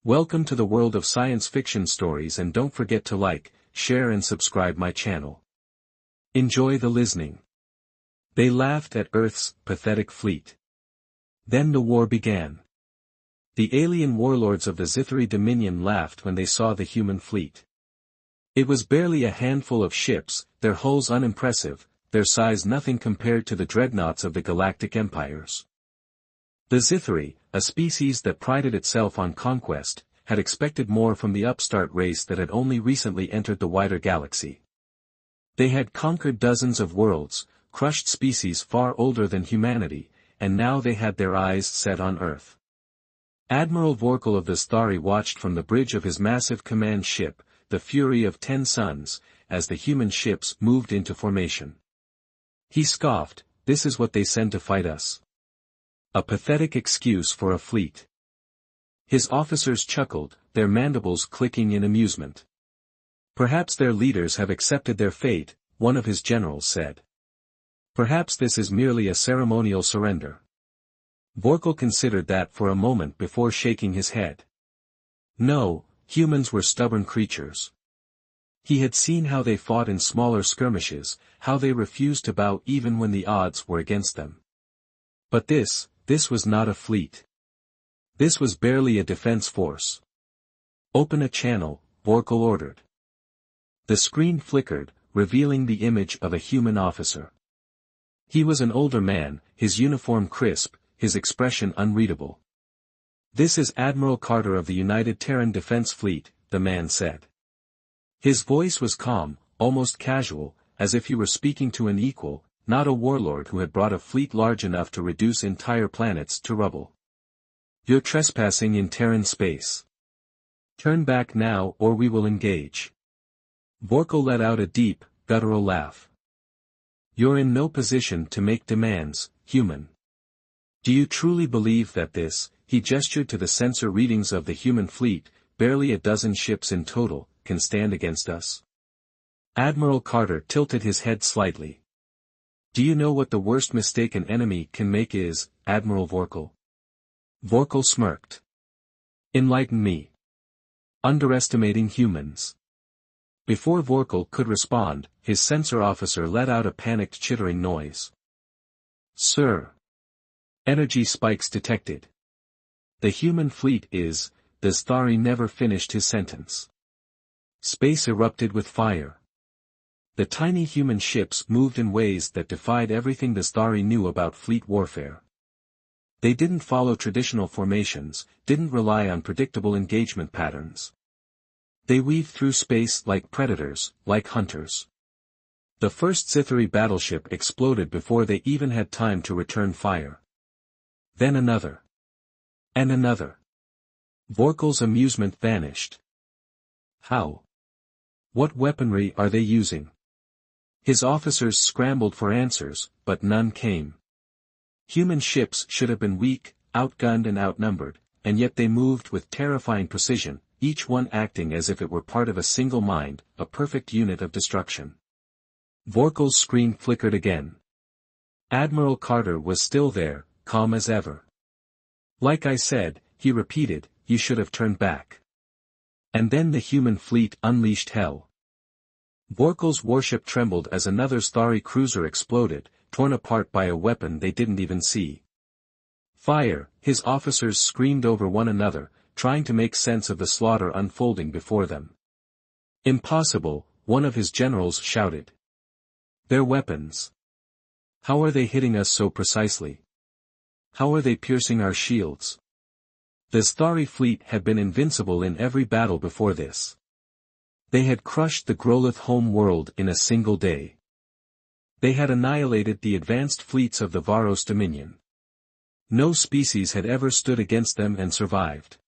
Welcome to the world of science fiction stories, and don't forget to like, share and subscribe my channel. Enjoy the listening. They laughed at Earth's pathetic fleet. Then the war began. The alien warlords of the Zithari Dominion laughed when they saw the human fleet. It was barely a handful of ships, their hulls unimpressive, their size nothing compared to the dreadnoughts of the Galactic empires. The Zithari, a species that prided itself on conquest, had expected more from the upstart race that had only recently entered the wider galaxy. They had conquered dozens of worlds, crushed species far older than humanity, and now they had their eyes set on Earth. Admiral Vorkal of the Zithari watched from the bridge of his massive command ship, the Fury of 10 Suns, as the human ships moved into formation. He scoffed, "This is what they send to fight us. A pathetic excuse for a fleet." His officers chuckled, their mandibles clicking in amusement. "Perhaps their leaders have accepted their fate," one of his generals said. "Perhaps this is merely a ceremonial surrender." Vorkal considered that for a moment before shaking his head. No, humans were stubborn creatures. He had seen how they fought in smaller skirmishes, how they refused to bow even when the odds were against them. But this was not a fleet. This was barely a defense force. "Open a channel," Vorkal ordered. The screen flickered, revealing the image of a human officer. He was an older man, his uniform crisp, his expression unreadable. "This is Admiral Carter of the United Terran Defense Fleet," the man said. His voice was calm, almost casual, as if he were speaking to an equal, not a warlord who had brought a fleet large enough to reduce entire planets to rubble. "You're trespassing in Terran space. Turn back now or we will engage." Vorkal let out a deep, guttural laugh. "You're in no position to make demands, human. Do you truly believe that this," he gestured to the sensor readings of the human fleet, "barely a dozen ships in total, can stand against us?" Admiral Carter tilted his head slightly. "Do you know what the worst mistake an enemy can make is, Admiral Vorkal?" Vorkal smirked. "Enlighten me." "Underestimating humans." Before Vorkal could respond, his sensor officer let out a panicked chittering noise. "Sir. Energy spikes detected. The human fleet is," the Zithari never finished his sentence. Space erupted with fire. The tiny human ships moved in ways that defied everything the Zithari knew about fleet warfare. They didn't follow traditional formations, didn't rely on predictable engagement patterns. They weaved through space like predators, like hunters. The first Zithari battleship exploded before they even had time to return fire. Then another. And another. Vorkal's amusement vanished. "How? What weaponry are they using?" His officers scrambled for answers, but none came. Human ships should have been weak, outgunned and outnumbered, and yet they moved with terrifying precision, each one acting as if it were part of a single mind, a perfect unit of destruction. Vorkal's screen flickered again. Admiral Carter was still there, calm as ever. "Like I said," he repeated, "you should have turned back." And then the human fleet unleashed hell. Vorkal's warship trembled as another Zithari cruiser exploded, torn apart by a weapon they didn't even see. "Fire!" his officers screamed over one another, trying to make sense of the slaughter unfolding before them. "Impossible," one of his generals shouted. "Their weapons. How are they hitting us so precisely? How are they piercing our shields?" The Zithari fleet had been invincible in every battle before this. They had crushed the Grolith home world in a single day. They had annihilated the advanced fleets of the Varos Dominion. No species had ever stood against them and survived.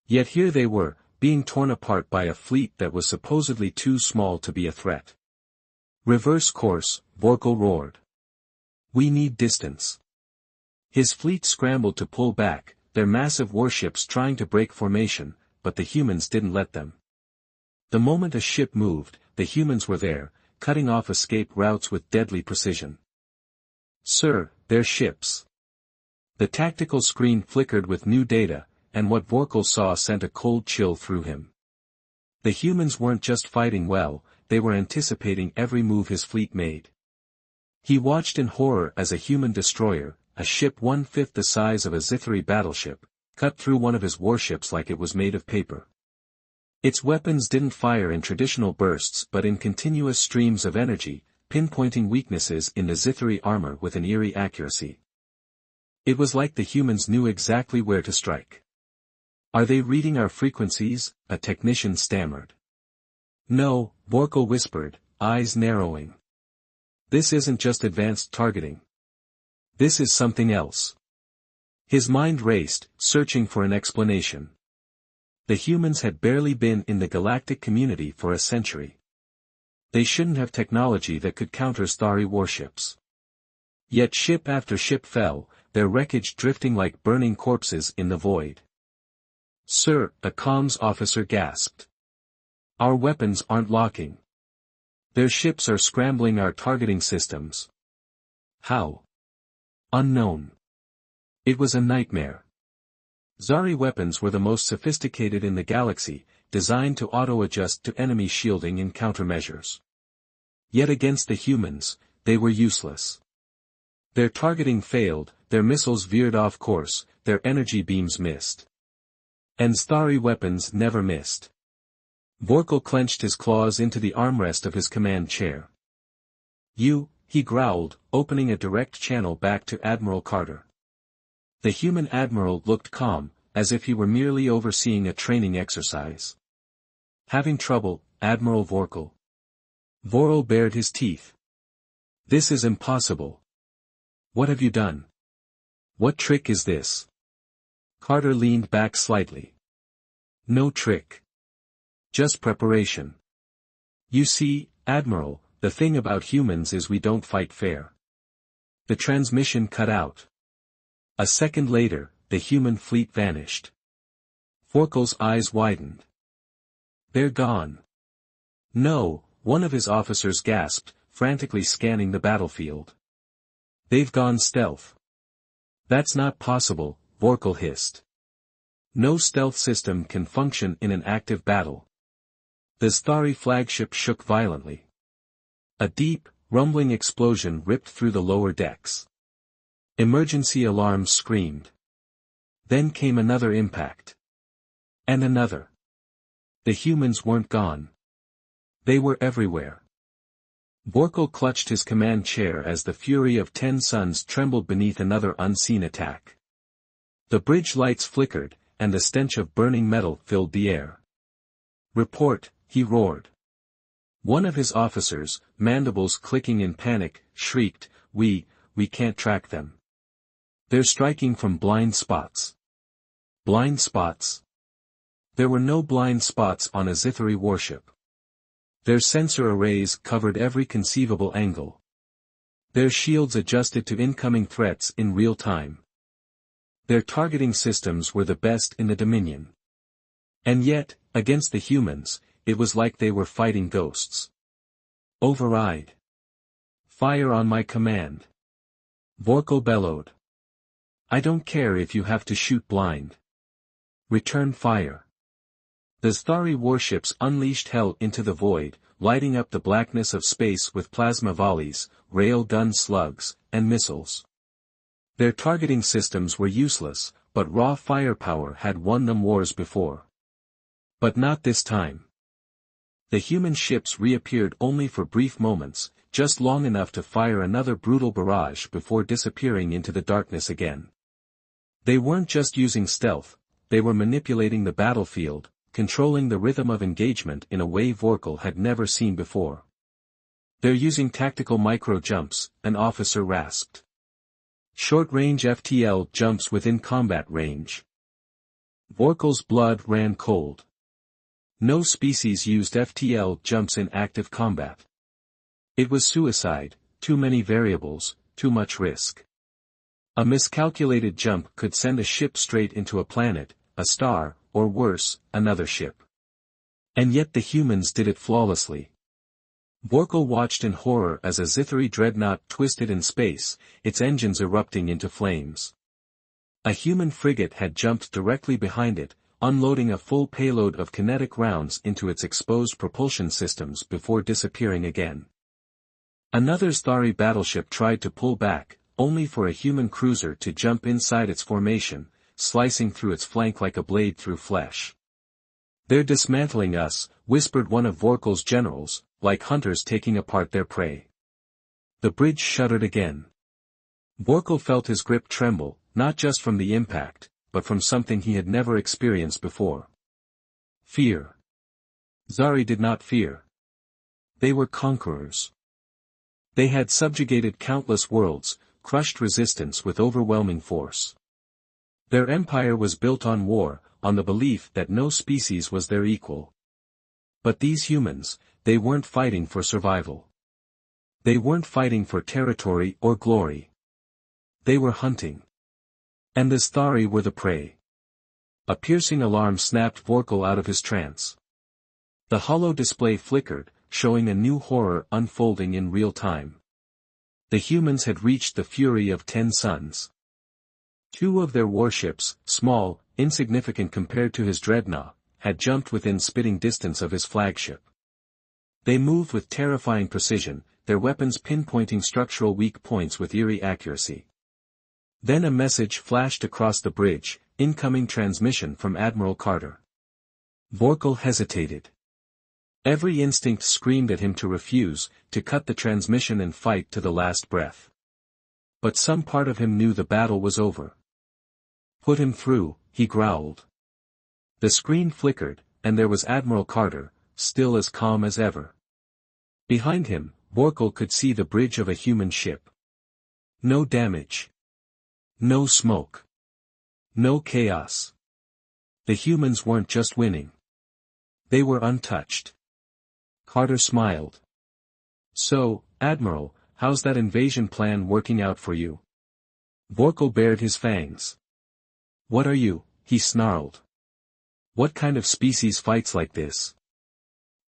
Yet here they were, being torn apart by a fleet that was supposedly too small to be a threat. "Reverse course," Vorkal roared. "We need distance." His fleet scrambled to pull back, their massive warships trying to break formation, but the humans didn't let them. The moment a ship moved, the humans were there, cutting off escape routes with deadly precision. "Sir, they're ships." The tactical screen flickered with new data, and what Vorkal saw sent a cold chill through him. The humans weren't just fighting well, they were anticipating every move his fleet made. He watched in horror as a human destroyer, a ship 1/5 the size of a Zithri battleship, cut through one of his warships like it was made of paper. Its weapons didn't fire in traditional bursts but in continuous streams of energy, pinpointing weaknesses in the Zithri armor with an eerie accuracy. It was like the humans knew exactly where to strike. "Are they reading our frequencies?" a technician stammered. "No," Vorkal whispered, eyes narrowing. "This isn't just advanced targeting. This is something else." His mind raced, searching for an explanation. The humans had barely been in the galactic community for a century. They shouldn't have technology that could counter Thari warships. Yet ship after ship fell, their wreckage drifting like burning corpses in the void. "Sir," a comms officer gasped. "Our weapons aren't locking. Their ships are scrambling our targeting systems." "How?" "Unknown." It was a nightmare. Zari weapons were the most sophisticated in the galaxy, designed to auto-adjust to enemy shielding and countermeasures. Yet against the humans, they were useless. Their targeting failed, their missiles veered off course, their energy beams missed. And Thari weapons never missed. Vorkal clenched his claws into the armrest of his command chair. "You," he growled, opening a direct channel back to Admiral Carter. The human admiral looked calm, as if he were merely overseeing a training exercise. "Having trouble, Admiral Vorkal?" Vorkal bared his teeth. "This is impossible. What have you done? What trick is this?" Carter leaned back slightly. "No trick. Just preparation. You see, Admiral, the thing about humans is we don't fight fair." The transmission cut out. A second later, the human fleet vanished. Vorkal's eyes widened. "They're gone." "No," one of his officers gasped, frantically scanning the battlefield. "They've gone stealth." "That's not possible," Vorkal hissed. "No stealth system can function in an active battle." The Thari flagship shook violently. A deep, rumbling explosion ripped through the lower decks. Emergency alarms screamed. Then came another impact. And another. The humans weren't gone. They were everywhere. Vorkal clutched his command chair as the fury of 10 suns trembled beneath another unseen attack. The bridge lights flickered, and the stench of burning metal filled the air. "Report," he roared. One of his officers, mandibles clicking in panic, shrieked, We can't track them. They're striking from blind spots." Blind spots? There were no blind spots on a Zithri warship. Their sensor arrays covered every conceivable angle. Their shields adjusted to incoming threats in real time. Their targeting systems were the best in the Dominion. And yet, against the humans, it was like they were fighting ghosts. "Override. Fire on my command." Vorkal bellowed. "I don't care if you have to shoot blind. Return fire." The Thari warships unleashed hell into the void, lighting up the blackness of space with plasma volleys, rail gun slugs, and missiles. Their targeting systems were useless, but raw firepower had won them wars before. But not this time. The human ships reappeared only for brief moments, just long enough to fire another brutal barrage before disappearing into the darkness again. They weren't just using stealth, they were manipulating the battlefield, controlling the rhythm of engagement in a way Vorkal had never seen before. "They're using tactical micro-jumps," an officer rasped. "Short-range FTL jumps within combat range." Vorkal's blood ran cold. No species used FTL jumps in active combat. It was suicide, too many variables, too much risk. A miscalculated jump could send a ship straight into a planet, a star, or worse, another ship. And yet the humans did it flawlessly. Vorkal watched in horror as a Zithri dreadnought twisted in space, its engines erupting into flames. A human frigate had jumped directly behind it, unloading a full payload of kinetic rounds into its exposed propulsion systems before disappearing again. Another Thari battleship tried to pull back, only for a human cruiser to jump inside its formation, slicing through its flank like a blade through flesh. "They're dismantling us," whispered one of Vorkel's generals, like hunters taking apart their prey. The bridge shuddered again. Vorkel felt his grip tremble, not just from the impact, but from something he had never experienced before. Fear. Thari did not fear. They were conquerors. They had subjugated countless worlds, crushed resistance with overwhelming force. Their empire was built on war, on the belief that no species was their equal. But these humans, they weren't fighting for survival. They weren't fighting for territory or glory. They were hunting. And the Thari were the prey. A piercing alarm snapped Vorkel out of his trance. The hollow display flickered, showing a new horror unfolding in real time. The humans had reached the fury of 10 suns. 2 of their warships, small, insignificant compared to his dreadnought, had jumped within spitting distance of his flagship. They moved with terrifying precision, their weapons pinpointing structural weak points with eerie accuracy. Then a message flashed across the bridge, incoming transmission from Admiral Carter. Vorkel hesitated. Every instinct screamed at him to refuse, to cut the transmission and fight to the last breath. But some part of him knew the battle was over. "Put him through," he growled. The screen flickered, and there was Admiral Carter, still as calm as ever. Behind him, Vorkel could see the bridge of a human ship. No damage. No smoke. No chaos. The humans weren't just winning. They were untouched. Carter smiled. "So, Admiral, how's that invasion plan working out for you?" Vorkel bared his fangs. "What are you?" he snarled. "What kind of species fights like this?"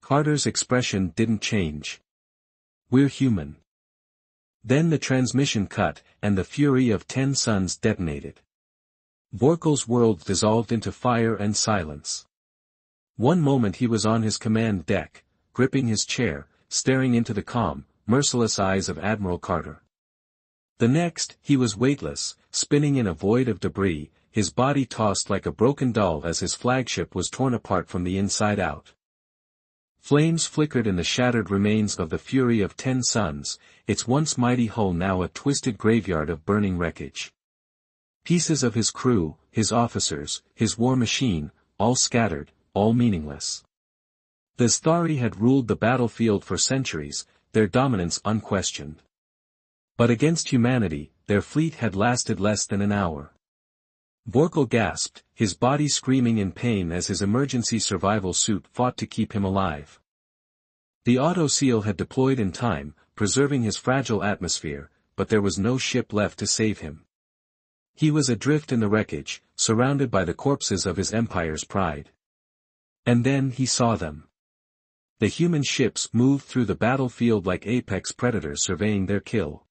Carter's expression didn't change. "We're human." Then the transmission cut, and the fury of 10 suns detonated. Vorkel's world dissolved into fire and silence. One moment he was on his command deck, gripping his chair, staring into the calm, merciless eyes of Admiral Carter. The next, he was weightless, spinning in a void of debris, his body tossed like a broken doll as his flagship was torn apart from the inside out. Flames flickered in the shattered remains of the fury of 10 suns, its once mighty hull now a twisted graveyard of burning wreckage. Pieces of his crew, his officers, his war machine, all scattered, all meaningless. The Thari had ruled the battlefield for centuries, their dominance unquestioned. But against humanity, their fleet had lasted less than an hour. Vorkel gasped, his body screaming in pain as his emergency survival suit fought to keep him alive. The auto-seal had deployed in time, preserving his fragile atmosphere, but there was no ship left to save him. He was adrift in the wreckage, surrounded by the corpses of his empire's pride. And then he saw them. The human ships moved through the battlefield like apex predators surveying their kill.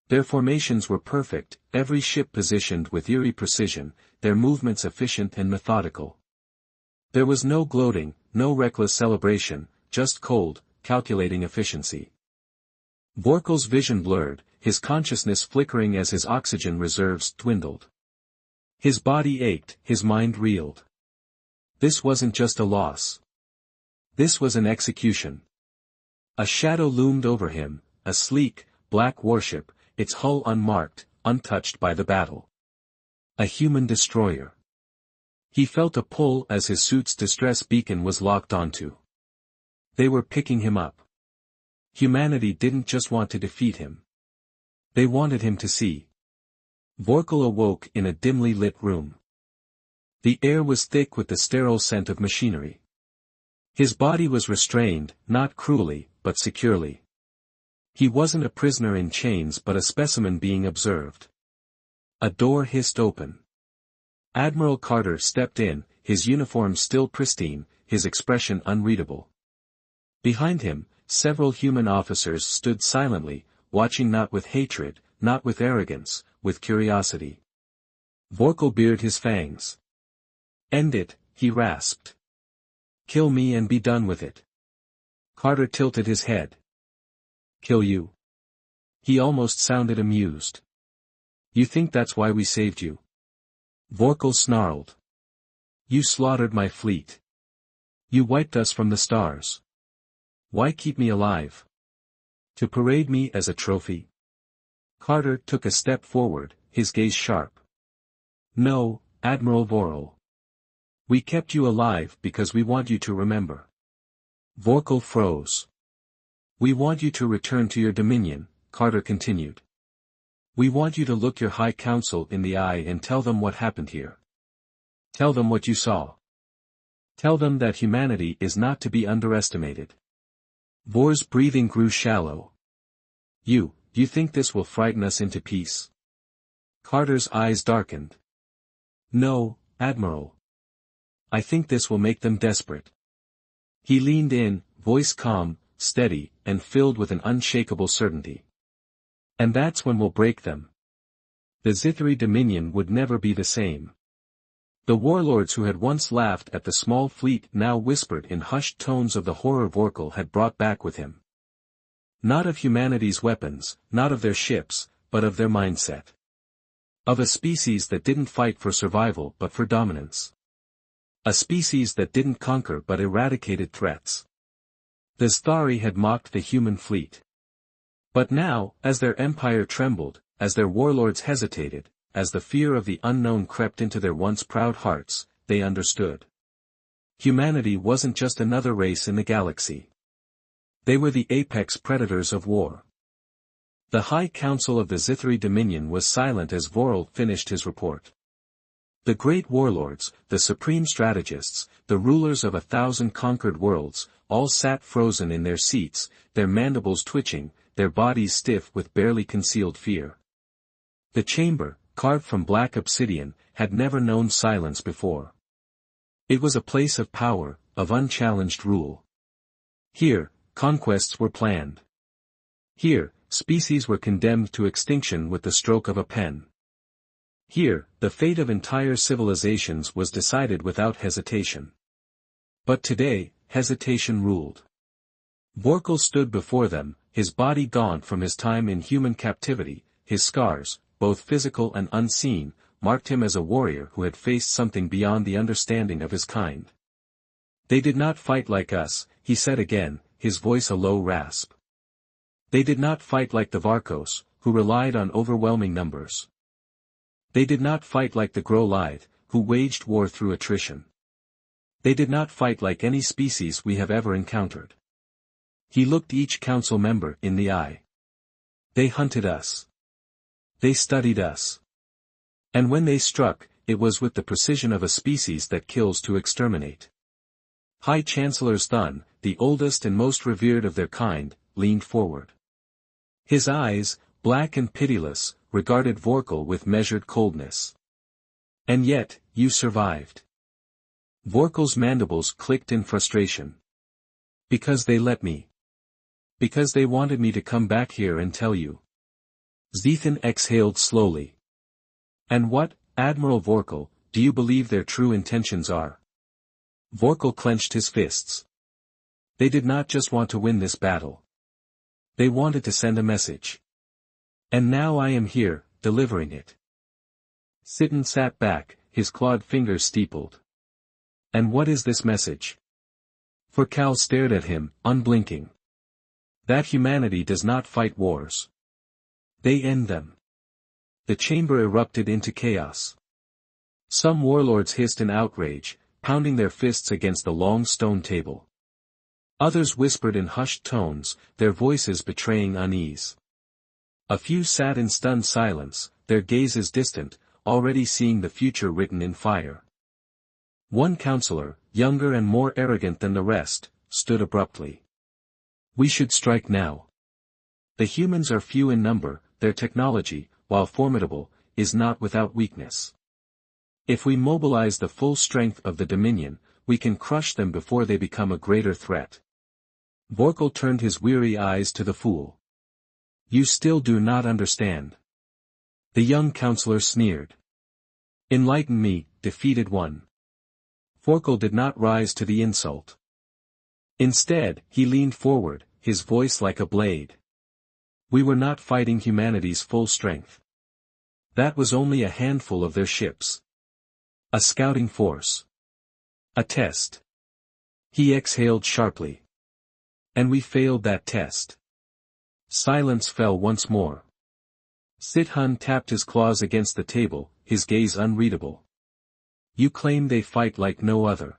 Their formations were perfect, every ship positioned with eerie precision, their movements efficient and methodical. There was no gloating, no reckless celebration, just cold, calculating efficiency. Vorkel's vision blurred, his consciousness flickering as his oxygen reserves dwindled. His body ached, his mind reeled. This wasn't just a loss. This was an execution. A shadow loomed over him, a sleek, black warship, its hull unmarked, untouched by the battle. A human destroyer. He felt a pull as his suit's distress beacon was locked onto. They were picking him up. Humanity didn't just want to defeat him. They wanted him to see. Vorkel awoke in a dimly lit room. The air was thick with the sterile scent of machinery. His body was restrained, not cruelly, but securely. He wasn't a prisoner in chains but a specimen being observed. A door hissed open. Admiral Carter stepped in, his uniform still pristine, his expression unreadable. Behind him, several human officers stood silently, watching not with hatred, not with arrogance, with curiosity. Vorkal bared his fangs. End it, he rasped. Kill me and be done with it. Carter tilted his head. Kill you? He almost sounded amused. You think that's why we saved you? Vorkal snarled. You slaughtered my fleet. You wiped us from the stars. Why keep me alive? To parade me as a trophy? Carter took a step forward, his gaze sharp. No, Admiral Vorkal. We kept you alive because we want you to remember. Vorkal froze. We want you to return to your dominion, Carter continued. We want you to look your High Council in the eye and tell them what happened here. Tell them what you saw. Tell them that humanity is not to be underestimated. Vor's breathing grew shallow. You think this will frighten us into peace? Carter's eyes darkened. No, Admiral. I think this will make them desperate. He leaned in, voice calm, steady, and filled with an unshakable certainty. And that's when we'll break them. The Zithri Dominion would never be the same. The warlords who had once laughed at the small fleet now whispered in hushed tones of the horror Vorkal had brought back with him. Not of humanity's weapons, not of their ships, but of their mindset. Of a species that didn't fight for survival but for dominance. A species that didn't conquer but eradicated threats. The Zthari had mocked the human fleet. But now, as their empire trembled, as their warlords hesitated, as the fear of the unknown crept into their once proud hearts, they understood. Humanity wasn't just another race in the galaxy. They were the apex predators of war. The High Council of the Zithri Dominion was silent as Vorkal finished his report. The great warlords, the supreme strategists, the rulers of 1,000 conquered worlds, all sat frozen in their seats, their mandibles twitching, their bodies stiff with barely concealed fear. The chamber, carved from black obsidian, had never known silence before. It was a place of power, of unchallenged rule. Here, conquests were planned. Here, species were condemned to extinction with the stroke of a pen. Here, the fate of entire civilizations was decided without hesitation. But today, hesitation ruled. Vorkal stood before them, his body gaunt from his time in human captivity, his scars, both physical and unseen, marked him as a warrior who had faced something beyond the understanding of his kind. They did not fight like us, he said again, his voice a low rasp. They did not fight like the Varkos, who relied on overwhelming numbers. They did not fight like the Grolithe, who waged war through attrition. They did not fight like any species we have ever encountered. He looked each council member in the eye. They hunted us. They studied us. And when they struck, it was with the precision of a species that kills to exterminate. High Chancellor Thun, the oldest and most revered of their kind, leaned forward. His eyes, black and pitiless, regarded Vorkal with measured coldness. And yet, you survived. Vorkal's mandibles clicked in frustration. Because they let me. Because they wanted me to come back here and tell you. Zethan exhaled slowly. And what, Admiral Vorkal, do you believe their true intentions are? Vorkal clenched his fists. They did not just want to win this battle. They wanted to send a message. And now I am here, delivering it. Zethan sat back, his clawed fingers steepled. And what is this message? Vorkal stared at him, unblinking. That humanity does not fight wars. They end them. The chamber erupted into chaos. Some warlords hissed in outrage, pounding their fists against the long stone table. Others whispered in hushed tones, their voices betraying unease. A few sat in stunned silence, their gazes distant, already seeing the future written in fire. One counselor, younger and more arrogant than the rest, stood abruptly. We should strike now. The humans are few in number, their technology, while formidable, is not without weakness. If we mobilize the full strength of the Dominion, we can crush them before they become a greater threat. Vorkal turned his weary eyes to the fool. You still do not understand. The young counselor sneered. Enlighten me, defeated one. Vorkal did not rise to the insult. Instead, he leaned forward, his voice like a blade. We were not fighting humanity's full strength. That was only a handful of their ships. A scouting force. A test. He exhaled sharply. And we failed that test. Silence fell once more. Sithun tapped his claws against the table, his gaze unreadable. You claim they fight like no other.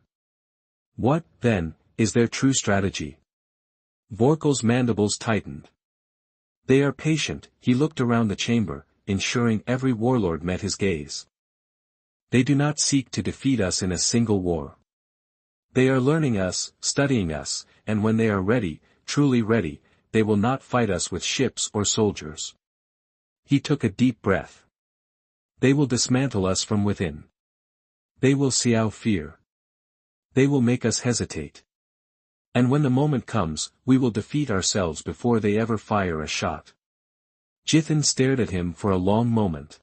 What, then, is their true strategy? Vorkal's mandibles tightened. They are patient, he looked around the chamber, ensuring every warlord met his gaze. They do not seek to defeat us in a single war. They are learning us, studying us, and when they are ready, truly ready, they will not fight us with ships or soldiers. He took a deep breath. They will dismantle us from within. They will see our fear. They will make us hesitate. And when the moment comes, we will defeat ourselves before they ever fire a shot. Jithin stared at him for a long moment.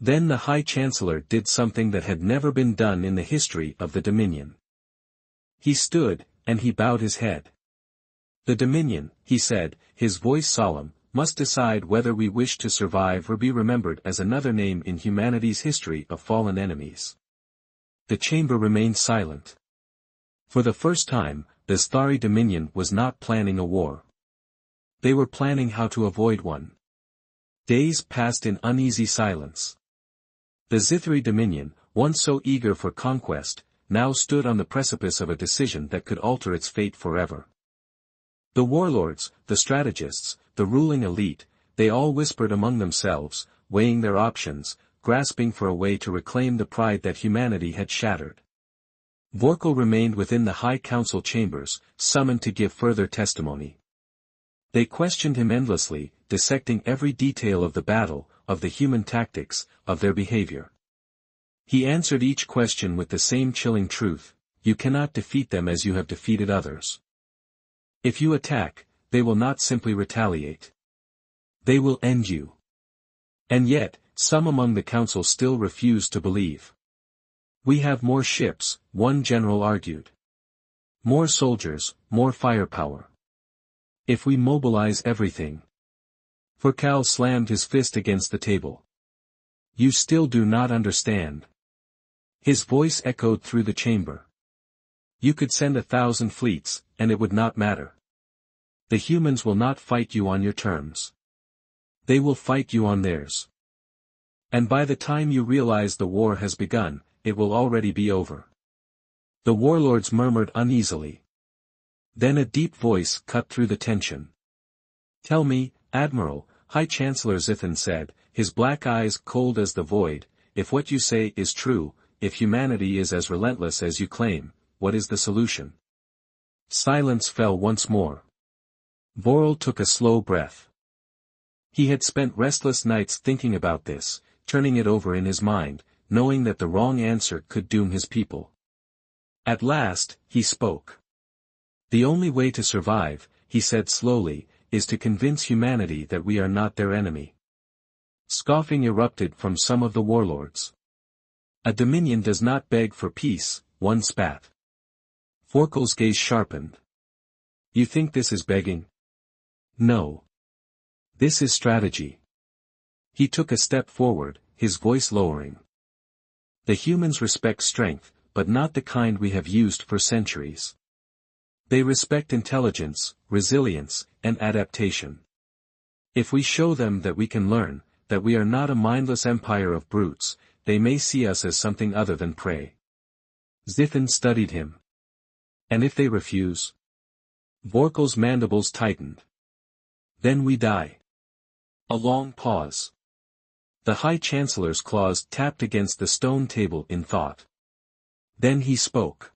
Then the High Chancellor did something that had never been done in the history of the Dominion. He stood, and he bowed his head. The Dominion, he said, his voice solemn, must decide whether we wish to survive or be remembered as another name in humanity's history of fallen enemies. The chamber remained silent. For the first time, the Starry Dominion was not planning a war. They were planning how to avoid one. Days passed in uneasy silence. The Zithri Dominion, once so eager for conquest, now stood on the precipice of a decision that could alter its fate forever. The warlords, the strategists, the ruling elite, they all whispered among themselves, weighing their options, grasping for a way to reclaim the pride that humanity had shattered. Vorkal remained within the High Council chambers, summoned to give further testimony. They questioned him endlessly, dissecting every detail of the battle, of the human tactics, of their behavior. He answered each question with the same chilling truth: you cannot defeat them as you have defeated others. If you attack, they will not simply retaliate. They will end you. And yet, some among the council still refused to believe. We have more ships, one general argued. More soldiers, more firepower. If we mobilize everything. Vorkal slammed his fist against the table. You still do not understand. His voice echoed through the chamber. You could send 1,000 fleets, and it would not matter. The humans will not fight you on your terms. They will fight you on theirs. And by the time you realize the war has begun, it will already be over. The warlords murmured uneasily. Then a deep voice cut through the tension. Tell me, Admiral, High Chancellor Zithin said, his black eyes cold as the void, if what you say is true, if humanity is as relentless as you claim, what is the solution? Silence fell once more. Vorkal took a slow breath. He had spent restless nights thinking about this, turning it over in his mind, knowing that the wrong answer could doom his people. At last, he spoke. The only way to survive, he said slowly, is to convince humanity that we are not their enemy. Scoffing erupted from some of the warlords. A dominion does not beg for peace, one spat. Vorkal's gaze sharpened. You think this is begging? No. This is strategy. He took a step forward, his voice lowering. The humans respect strength, but not the kind we have used for centuries. They respect intelligence, resilience, and adaptation. If we show them that we can learn, that we are not a mindless empire of brutes, they may see us as something other than prey. Zithin studied him. And if they refuse? Vorkal's mandibles tightened. Then we die. A long pause. The High Chancellor's claws tapped against the stone table in thought. Then he spoke.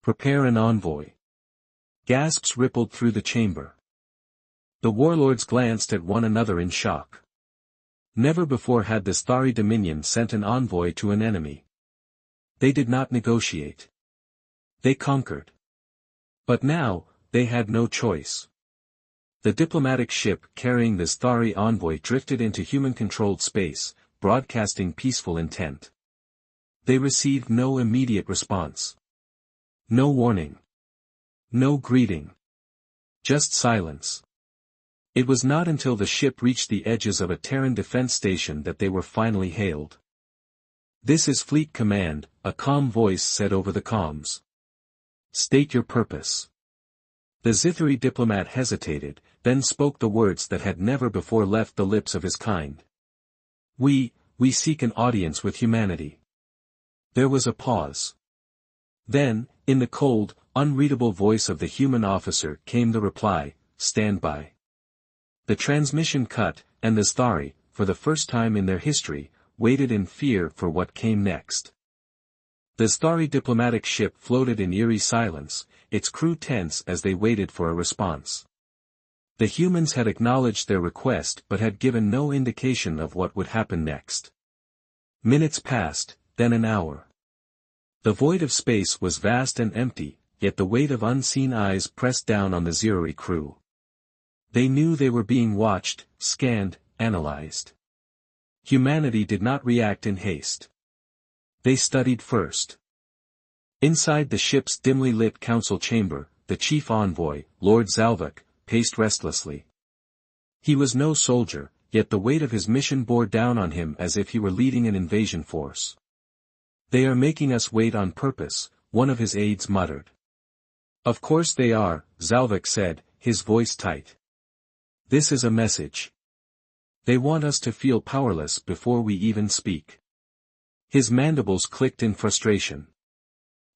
Prepare an envoy. Gasps rippled through the chamber. The warlords glanced at one another in shock. Never before had the Starry Dominion sent an envoy to an enemy. They did not negotiate. They conquered. But now, they had no choice. The diplomatic ship carrying the Starry envoy drifted into human-controlled space, broadcasting peaceful intent. They received no immediate response. No warning. No greeting. Just silence. It was not until the ship reached the edges of a Terran defense station that they were finally hailed. "This is Fleet Command," a calm voice said over the comms. "State your purpose." The Zithari diplomat hesitated, then spoke the words that had never before left the lips of his kind. We seek an audience with humanity." There was a pause. Then, in the cold, unreadable voice of the human officer came the reply, "Stand by." The transmission cut, and the Zithari, for the first time in their history, waited in fear for what came next. The Zithari diplomatic ship floated in eerie silence, its crew tense as they waited for a response. The humans had acknowledged their request but had given no indication of what would happen next. Minutes passed, then an hour. The void of space was vast and empty, yet the weight of unseen eyes pressed down on the Zithari crew. They knew they were being watched, scanned, analyzed. Humanity did not react in haste. They studied first. Inside the ship's dimly lit council chamber, the chief envoy, Lord Zalvik, paced restlessly. He was no soldier, yet the weight of his mission bore down on him as if he were leading an invasion force. "They are making us wait on purpose," one of his aides muttered. "Of course they are," Zalvik said, his voice tight. "This is a message. They want us to feel powerless before we even speak." His mandibles clicked in frustration.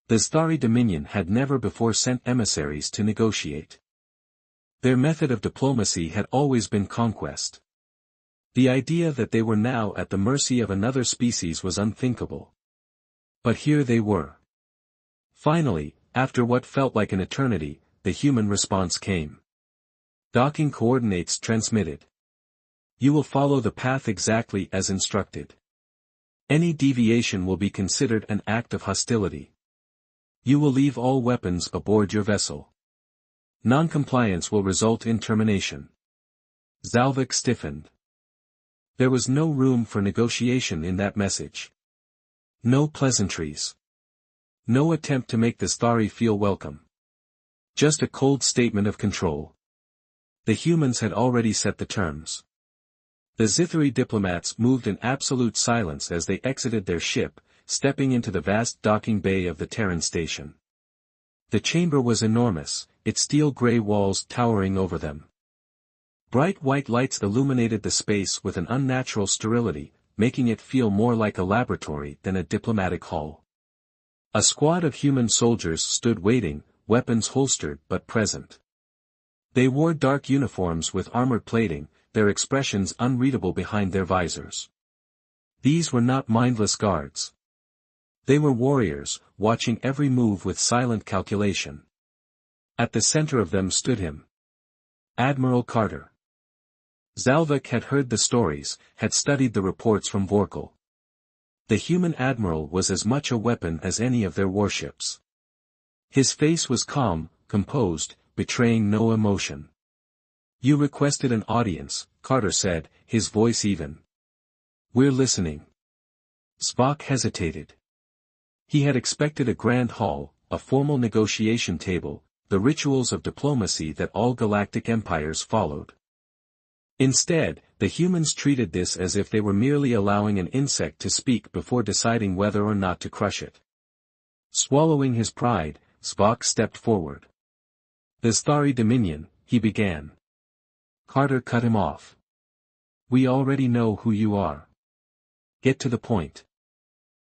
The Zithari Dominion had never before sent emissaries to negotiate. Their method of diplomacy had always been conquest. The idea that they were now at the mercy of another species was unthinkable. But here they were. Finally, after what felt like an eternity, the human response came. "Docking coordinates transmitted. You will follow the path exactly as instructed. Any deviation will be considered an act of hostility. You will leave all weapons aboard your vessel. Non-compliance will result in termination." Zalvik stiffened. There was no room for negotiation in that message. No pleasantries. No attempt to make the Zithari feel welcome. Just a cold statement of control. The humans had already set the terms. The Zithari diplomats moved in absolute silence as they exited their ship, stepping into the vast docking bay of the Terran station. The chamber was enormous, its steel-gray walls towering over them. Bright white lights illuminated the space with an unnatural sterility, making it feel more like a laboratory than a diplomatic hall. A squad of human soldiers stood waiting, weapons holstered but present. They wore dark uniforms with armored plating, their expressions unreadable behind their visors. These were not mindless guards. They were warriors, watching every move with silent calculation. At the center of them stood him. Admiral Carter. Zalvik had heard the stories, had studied the reports from Vorkal. The human admiral was as much a weapon as any of their warships. His face was calm, composed, betraying no emotion. "You requested an audience," Carter said, his voice even. "We're listening." Spock hesitated. He had expected a grand hall, a formal negotiation table, the rituals of diplomacy that all galactic empires followed. Instead, the humans treated this as if they were merely allowing an insect to speak before deciding whether or not to crush it. Swallowing his pride, Spock stepped forward. "The Zithari Dominion," he began. Carter cut him off. "We already know who you are. Get to the point."